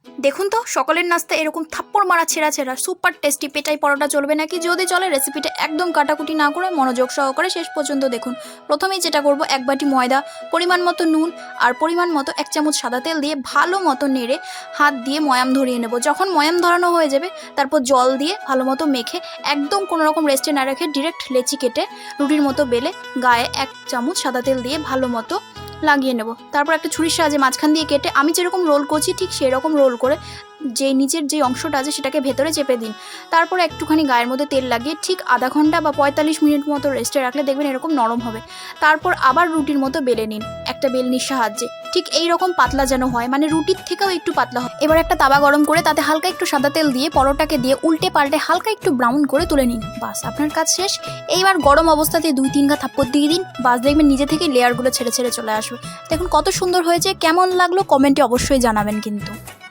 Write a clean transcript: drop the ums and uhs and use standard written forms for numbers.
দেখুন তো সকালের নাস্তা এরকম থাপ্পড় মারা ছেঁড়া ছেঁড়া সুপার টেস্টি পেটাই পরোটা চলবে নাকি? যদি চলে রেসিপিটা একদম কাটাকুটি না করে মনোযোগ সহকারে শেষ পর্যন্ত দেখুন। প্রথমেই যেটা করব, 1 বাটি ময়দা, পরিমাণ মতো নুন আর পরিমাণ মতো 1 চামচ সাদা তেল দিয়ে ভালো মতো নেড়ে হাত দিয়ে ময়াম ধরিয়ে নেব। যখন ময়াম ধরানো হয়ে যাবে তারপর জল দিয়ে ভালো মতো মেখে একদম কোনো রকম রেস্টে না রেখে ডিরেক্ট লেচি কেটে রুটির মতো বেলে গায়ে 1 চামচ সাদা তেল দিয়ে ভালো মতো লাগিয়ে নেব। তারপর একটা ছুরির সাহায্যে মাঝখান দিয়ে কেটে আমি যেরকম রোল করছি ঠিক সেরকম রোল করে যে নিচের যে অংশটা আছে সেটাকে ভেতরে চেপে দিন। তারপর একটুখানি গায়ের মধ্যে তেল লাগিয়ে ঠিক আধা ঘন্টা বা 45 মিনিট মতো রেস্টে রাখলে দেখবেন এরকম নরম হবে। তারপর আবার রুটির মতো বেলে নিন একটা বেলনির সাহায্যে, ঠিক এই রকম পাতলা যেন হয়, মানে রুটির থেকেও একটু পাতলা হয়। এবার একটা তাওয়া গরম করে তাতে হালকা একটু সাদা তেল দিয়ে পরোটাকে দিয়ে উল্টে পাল্টে হালকা একটু ব্রাউন করে তুলে নিন। বাস, আপনার কাজ শেষ। এইবার গরম অবস্থাতে 2-3 ঘা থাপ্পড় দিয়ে দিন। বাস, দেখবেন নিজে থেকে লেয়ারগুলো ছেড়ে ছেড়ে চলে আসবে। দেখুন কত সুন্দর হয়েছে। কেমন লাগলো কমেন্টে অবশ্যই জানাবেন কিন্তু।